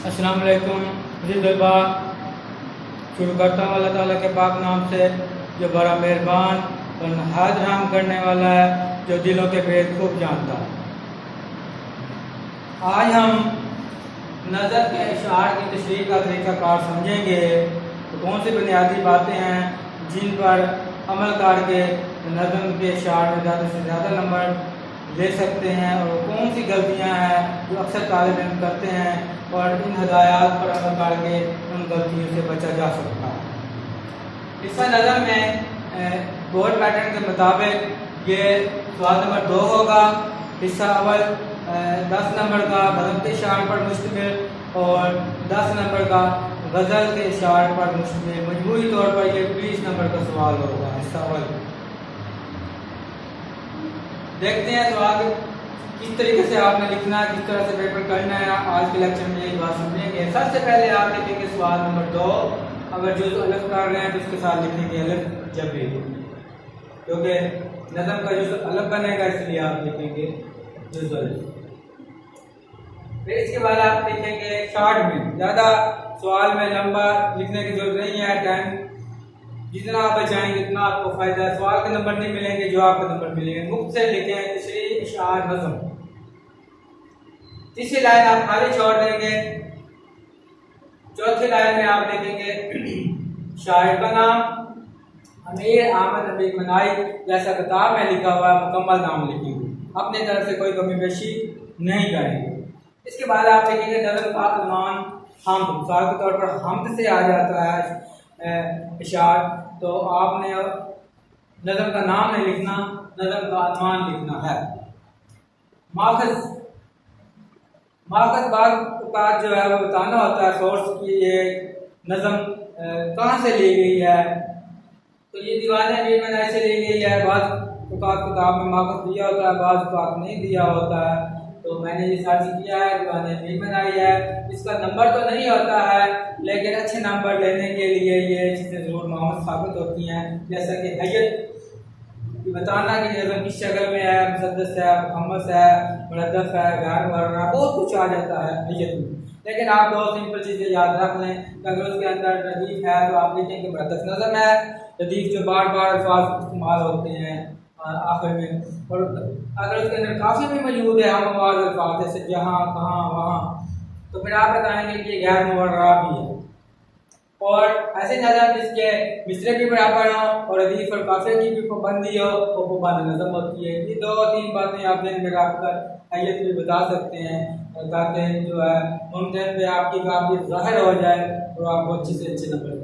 अस्सलाम वालेकुम जी तलबा। शुरू करता हूँ अल्लाह ताला के पाक नाम से जो बड़ा मेहरबान और नहायत रहम करने वाला है, जो दिलों के भेद खूब जानता है। आज हम नज़र के इशार की तशरीह का तरीक़ाकार समझेंगे। तो कौन सी बुनियादी बातें हैं जिन पर अमल करके नज़म के इशार में ज़्यादा से ज़्यादा नंबर ले सकते हैं, और कौन सी गलतियां हैं जो अक्सर तालिब इल्म करते हैं, और इन हदायत पर अमल करके उन गलतियों से बचा जा सकता है। इस नज़म में बोर्ड पैटर्न के मुताबिक ये सवाल नंबर 2 होगा। हिस्सा अवल 10 नंबर का नज़म के इशार पर मुश्तमिल और 10 नंबर का गज़ल के इशार पर मुश्तमिल। मजमूई तौर पर यह 20 नंबर का सवाल होगा। हिस्सा अवल देखते हैं सवाल किस तरीके से आपने लिखना है, किस तरह से पेपर करना है। आज के लेक्चर में यही बात समझेंगे। सबसे पहले आप लिखेंगे सवाल नंबर 2। अगर जुज़ अलफ कर रहे हैं तो उसके साथ लिखेंगे अलफ जबरी, क्योंकि नज़म का जुज़ अलफ बनेगा, इसलिए आप लिखेंगे जुज़ अलफ। फिर इसके बाद आप लिखेंगे शॉर्ट में। ज़्यादा सवाल में लंबा लिखने की जरूरत नहीं है। टाइम जितना आप बचाएंगे उतना आपको फायदा है। सवाल के नंबर नहीं मिलेंगे, जवाब के नंबर मिलेंगे। मुक्त से लिखें तशरीह इशार नज़म। तीसरी लाइन आप खाली छोड़ देंगे। चौथी लाइन में आप लिखेंगे शायर का नाम अमीर अहमद अमीर मनाई, जैसा किताब में लिखा हुआ मुकम्मल नाम लिखेंगे, अपने तरफ से कोई कमी पेशी नहीं करेंगे। इसके बाद आप लिखेंगे नज़म का अलमान हमद। मिसाल के तौर पर हमद से आ जाता है इशार, तो आपने नज़म का नाम नहीं लिखना, नज़म का अलमान लिखना है। माखज़ बात जो है वो बताना होता है सोर्स की, ये नज़म कहाँ से ली गई है। तो ये दीवाने अमीर मनाई से ली गई है। बाद किताब में माखज़ दिया होता है, बाद नहीं दिया होता है। तो मैंने ये सर्च किया है, दीवाने अमीर मनाई है। इसका नंबर तो नहीं होता है, लेकिन अच्छे नंबर लेने के लिए ये चीज़ें ज़रूर मामूल साबित होती हैं। जैसा कि हैयत बताना कि नज़म किस शक्ल में है, मुसद्दस है, मुखम्मस है, मुरद्दफ है, गैर मुरर्रा, बहुत कुछ आ जाता है हैयत में। लेकिन आप दो सिंपल चीज़ें याद रख लें कि अगर उसके अंदर रदीफ है तो आप लिखेंगे मुरद्दफ नज़म है। रदीफ जो बार बार अल्फाज इस्तेमाल होते हैं आखिर में, और अगर उसके अंदर काफ़ी भी मौजूद है हम आवाज़ अल्फाज जैसे जहाँ, कहाँ, वहाँ, तो फिर आप बताएंगे कि गैर मुरर्रा भी है। और ऐसे नज़म जिसके मिसरे भी बराबर हो और रदीफ और काफिया की भी पाबंदी हो, वो पाबंद नज़म होती है। ये 2-3 बातें आप दिन में रखकर हैयत भी बता सकते हैं, ताकि जो है मुमकिन पे आपकी काबिलियत ज़ाहिर हो जाए और आपको अच्छे से अच्छे नंबर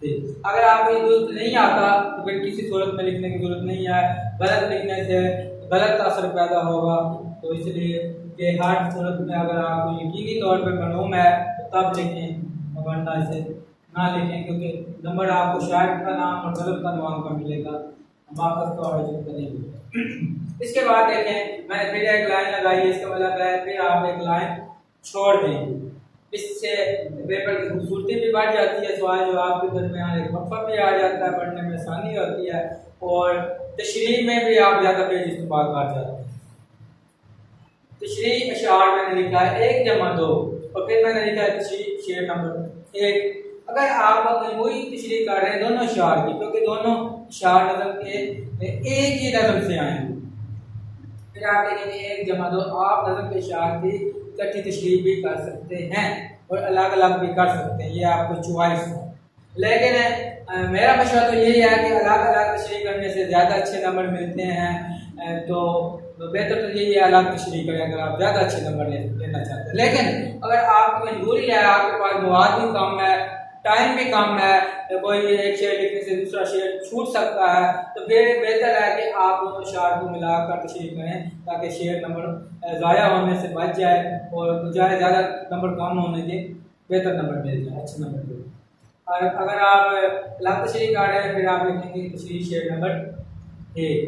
दे। अगर आपको ये दुरुस्त नहीं आता तो फिर किसी सूरत में लिखने की जरूरत नहीं है। गलत लिखने से गलत असर पैदा होगा, तो इसलिए कि हर सूरत में अगर आपको यकीनी तौर पर मालूम है तो तब लिखें, वरना इसे ना लिखें, क्योंकि नंबर आपको शायर का नाम और गलत का नाम का मिलेगा, माखज़ का और अजब का नहीं मिलेगा। इसके बाद देखें मैंने फिर एक लाइन लगाई है, इसका मतलब है फिर आप एक लाइन छोड़ देंगे। इससे पेपर की खूबसूरती भी बढ़ जाती है, सवाल जवाब के दरमियान एक वक्फा भी आ जाता है, पढ़ने में आसानी होती है, और तशरीह में भी आप ज़्यादा पेज इस्तेमाल कर जाते हैं। तशरीह इशार मैंने लिखा है 1 जमा 2, और फिर मैंने लिखा है तशरीह शेर नंबर 1। अगर आप मजमूई तशरीह कर रहे हैं दोनों इशार की, क्योंकि दोनों इशार नज़म के एक ही नज़म से आएंगे, फिर आप लिखेंगे 1 जमा 2। आप नज़म के इशार की इकट्ठी तशरीह भी कर सकते हैं और अलग अलग भी कर सकते हैं, ये आपको चॉइस है। लेकिन मेरा मशवरा तो यही है कि अलग अलग तशरीह करने से ज़्यादा अच्छे नंबर मिलते हैं, तो बेहतर तो यही है अलग तशरीह करें अगर आप ज़्यादा अच्छे नंबर लेना चाहते हैं। लेकिन अगर आपकी मजबूरी है, आपके पास मवाद भी कम है, टाइम भी कम है, तो कोई एक शेर लिखने से दूसरा शेर छूट सकता है, तो फिर बेहतर है कि आप दोनों इशार को मिलाकर तशरीह करें, ताकि शेर नंबर ज़ाया होने से बच जाए और बजाय ज़्यादा नंबर कम होने के बेहतर नंबर मिल जाए, अच्छे नंबर मिल जाए। और अगर आप अलग तशरीह कर रहे हैं फिर आप लिखेंगे तशरीह शेर नंबर 1।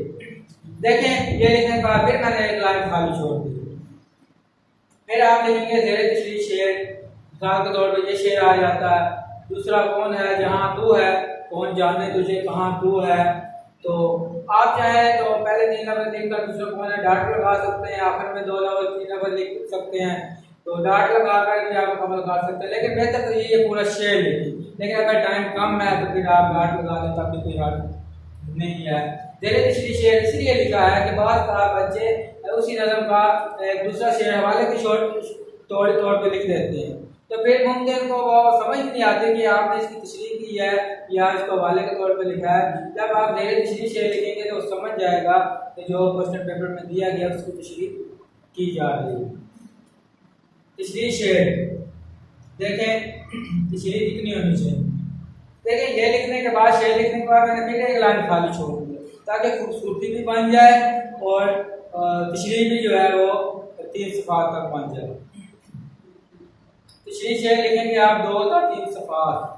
देखें ये लिखने के बाद फिर मैंने एक लाइन खाली छोड़ दी। फिर आप लिखेंगे ज़ेरे तशरीह शेर। मिसाल के तौर पर ये शेर आ जाता है, दूसरा कौन है जहाँ तू है, कौन जाने तुझे कहाँ तू है। तो आप चाहें तो पहले 3 लफ्ज़ लिखकर दूसरा कौन है डॉट लगा सकते हैं, आखिर में 2 लफ्ज़ 3 लफ्ज़ लिख सकते हैं। तो डार्ट लगा कर भी आप मुकम्मल कर सकते हैं, लेकिन बेहतर तो ये पूरा शेयर लिखिए। लेकिन अगर टाइम कम है तो फिर आप डार्ट लगा दें, तब भी कोई हर्ज नहीं है। ज़ेरे तशरीह शेर इसलिए लिखा है कि बाद का बच्चे उसी नज़म का एक दूसरा शेर हवाले के तौर पर लिख देते हैं, तो फिर मुमकिन को वो समझ नहीं आती कि आपने इसकी तशरीह की है या इसको हवाले के तौर पर लिखा है। जब आप ज़ेरे तशरीह शेर लिखेंगे तो समझ जाएगा कि जो क्वेश्चन पेपर में दिया गया उसकी तशरीह की जा रही है। तशरीह शेर देखें, तशरीह कितनी होनी चाहिए। देखिए ये लिखने के बाद, शेर लिखने के बाद मैंने फिर एक लाइन खाली छोड़ दी ताकि खूबसूरती भी बन जाए और तशरीह भी जो है वो 3 सफ़ात तक बन जाए। तशरीह शेर लिखेंगे आप 2 या 3 सफ़ात,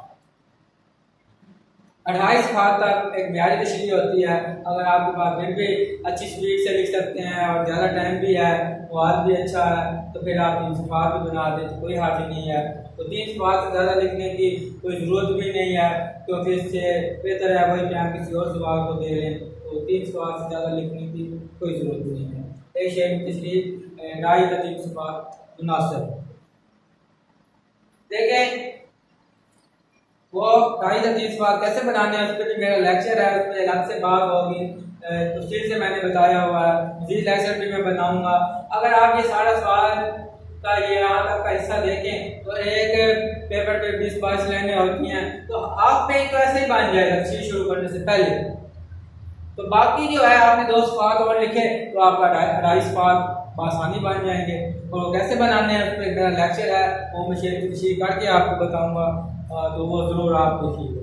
28 सफ़ात तक एक म्यारी तशरीह होती है। अगर आपके पास फिर भी अच्छी स्पीड से लिख सकते हैं और ज़्यादा टाइम भी है, वाद भी अच्छा है, तो फिर आप 3 सफ़ात भी बना दें तो कोई हर्ज नहीं है। तो 3 सफ़ात से ज़्यादा लिखने की कोई ज़रूरत भी नहीं है, क्योंकि इससे बेहतर है वही कि आप किसी और सवाल को दे लें। तो 3 सफ़ात से ज़्यादा लिखने की कोई ज़रूरत नहीं है। एक शेर की तशरीह 2.5 या 3 सफ़ात मुनासिब। देखें वो 2.5 या 3 सवाल कैसे बनाने हैं, उस पर भी मेरा लेक्चर है, उस पर अलग से बात होगी, तफसील से मैंने बताया हुआ है। मज़ीद लेक्चर भी मैं बनाऊंगा। अगर आप ये सारा सवाल का ये यहाँ तक का हिस्सा देखें तो एक पेपर पे 20-22 लाइनें होती हैं, तो आप पे तो ऐसे ही बन जाएगा तशरीह शुरू करने से पहले। तो बाकी जो है आपने 2 सवाल और लिखे तो आपका 2.5 सवाल आसानी बन जाएंगे। और वो कैसे बनाने हैं उस पर मेरा लेक्चर है, वो मैं शेर की तशरीह करके आपको बताऊँगा, तो वो ज़रूर आप देखिएगा।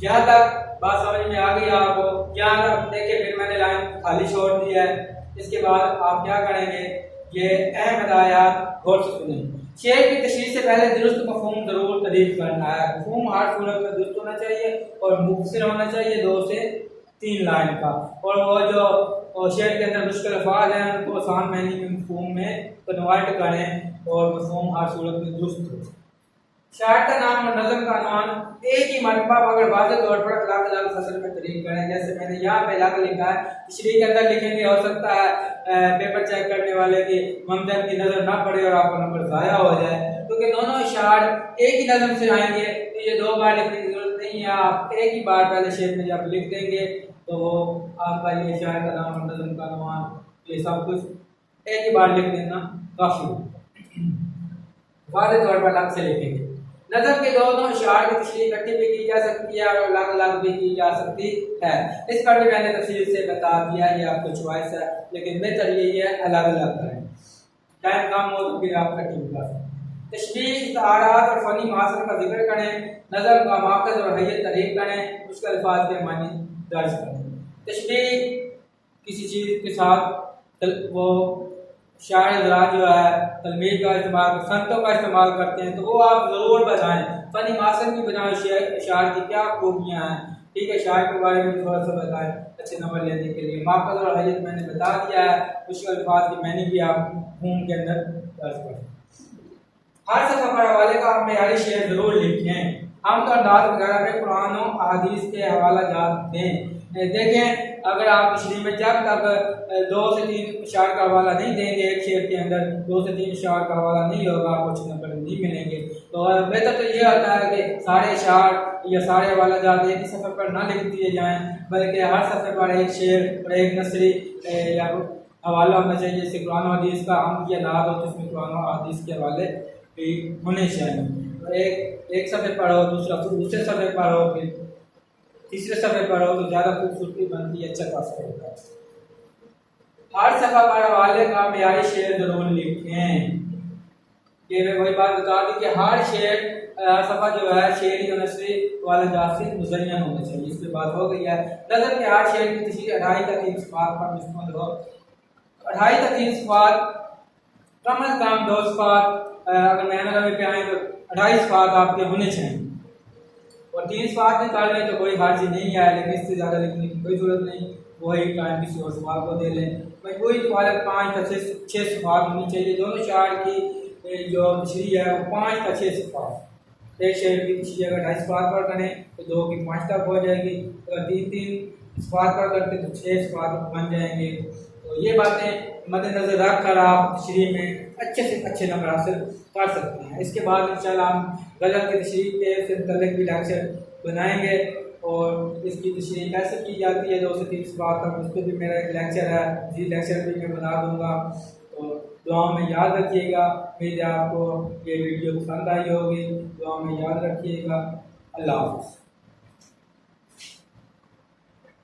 जहाँ तक बात समझ में आ गई आपको, यहाँ तक देखिए फिर मैंने लाइन खाली छोड़ दी है। इसके बाद आप क्या करेंगे, ये अहम हिदायत गौर से सुनें। शेर की तशरीह से पहले दुरुस्त मफ़हूम ज़रूर तारीफ करना है। मफ़हूम हर सूरत में दुरुस्त होना चाहिए और मुख्तसर होना चाहिए, 2 से 3 लाइन का। और वो जो शेर के अंदर मुश्किल अल्फाज हैं उनको आसान मायने में मफ़हूम में कन्वर्ट करें और मफ़हूम हर सूरत में दुरुस्त हो। शायर का नाम और नज़म का अनुमान एक ही मरतबा अगर वाज़ेह तौर पर अलग-अलग फसल में तारीफ करें, जैसे मैंने यहाँ पे अलग लिखा है, तशरीह के अंदर लिखेंगे हो सकता है पेपर चेक करने वाले की मंज़र की नज़र ना पड़े और आपका नंबर ज़ाया हो जाए, क्योंकि दोनों शायर एक ही नज़म से आएंगे तो ये 2 बार लिखने की जरूरत नहीं है। आप एक ही बार पहले शेर में जब लिख देंगे तो वो आपका ये शायर का नाम और नज़म का अनुमान ये सब कुछ एक ही बार लिख देना काफ़ी है। वाज़ेह तौर पर अलग से लिखेंगे। नज़म के दोनों अशआर की तशरीह इकट्ठी भी की जा सकती है और अलग अलग भी की जा सकती है। इस पर भी मैंने तफसील से बता दिया, ये आपको चॉइस है, लेकिन बेहतर यही है अलग अलग करें। टाइम कम हो तो फिर आप इकट्ठी भी कर सकते हैं। तशबीह, इस्तारात और फ़नी मासर का जिक्र करें, नज़म का माक़ज़ और हैयत तारीफ करें, उसके अल्फाज के मानी दर्ज करें। तशबीह किसी चीज़ के साथ वो शायर हज़रात जो है तलमीद का इस्तेमाल, संतों का इस्तेमाल करते हैं, तो वो आप ज़रूर बताएं। फ़नी मासर भी बनाएं, शायर की क्या खूबियाँ हैं, ठीक है, शायर के बारे में थोड़ा सा बताएं अच्छे नंबर लेने के लिए। माक़ज़ और हैयत मैंने बता दिया है, उसके अल्फाज की मैंने भी आप घूम के अंदर दर्ज करें। हर सफ़र पर हवाले का आप मेयारी शेर ज़रूर लिखें। हम तो अंदाज वगैरह में कुरान और अहादीस के हवाला जात दें। देखें अगर आप तशरीह में जब तक 2 से 3 अशआर का हवाला नहीं देंगे, एक शेर के अंदर 2 से 3 अशआर का हवाला नहीं होगा, आपको अच्छे नंबर नहीं मिलेंगे। तो बेहतर तो ये होता है कि सारे अशआर या सारे हवाला जात एक ही सफ़र पर ना लिख दिए जाएँ, बल्कि हर सफ़र पर एक शेर और एक नसरी या हवाला होना चाहिए। जैसे कुरान और हदीस का हम की अदाद हो तो उसमें कुरान और हदीस के हवाले भी होने चाहिए। तो एक सफ़े पर हो, दूसरे सफ़े पर हो, फिर तीसरे सफ़े पर हो, तो ज़्यादा खूबसूरती बनती है, अच्छा खासा होता है। हर सफ़ा पर हवाले का मेयारी शेर ज़रूर लिखें। ये मैं वही बात बता दी कि हर शेर सफ़ा जो है शेर या नसरी वाले जात से मुज़य्यन होना चाहिए, इस पर बात हो गई है। नज़म के हर शेर की तशरीह 2.5 या 3 सफ़ात पर मुश्तमिल हो। 2.5 या 3 सफ़ात, कम अज़ कम 2 सफ़ात अगर मेहनत पे आए तो 2.5 सफ़ात आपके होने चाहिए, और 3 सफ़ात निकाल लें तो कोई हर्ज नहीं है, लेकिन इससे ज़्यादा लिखने की कोई ज़रूरत नहीं। वही टाइम किसी और सवाल को दे लें। मजबूरी तो 5 या 6 सफ़ात होनी चाहिए। दोनों शायर की जो तशरीह है वो 5 या 6 सफ़ात। एक शेर की तशरीह अगर 2.5 सफ़ात पर करें तो 2 की 5 तक हो जाएगी, अगर 3-3 सफ़ात पर करते तो 6 सफ़ात बन जाएंगे। तो ये बातें मद्देनजर रख कर आप तशरीह में अच्छे से अच्छे नंबर हासिल कर सकते हैं। इसके बाद इंशाल्लाह हम गज़ल की तशरीह पे से मुतल्लिक़ भी लेक्चर बनाएंगे और इसकी तशरीह कैसे की जाती है 2 से 3 बात तक, उस पर भी मेरा एक लेक्चर है, जी लेक्चर भी मैं बना दूँगा। तो दुआ में याद रखिएगा। उम्मीद है आपको ये वीडियो पसंद आई होगी। दुआ में याद रखिएगा। अल्लाह हाफ़िज़।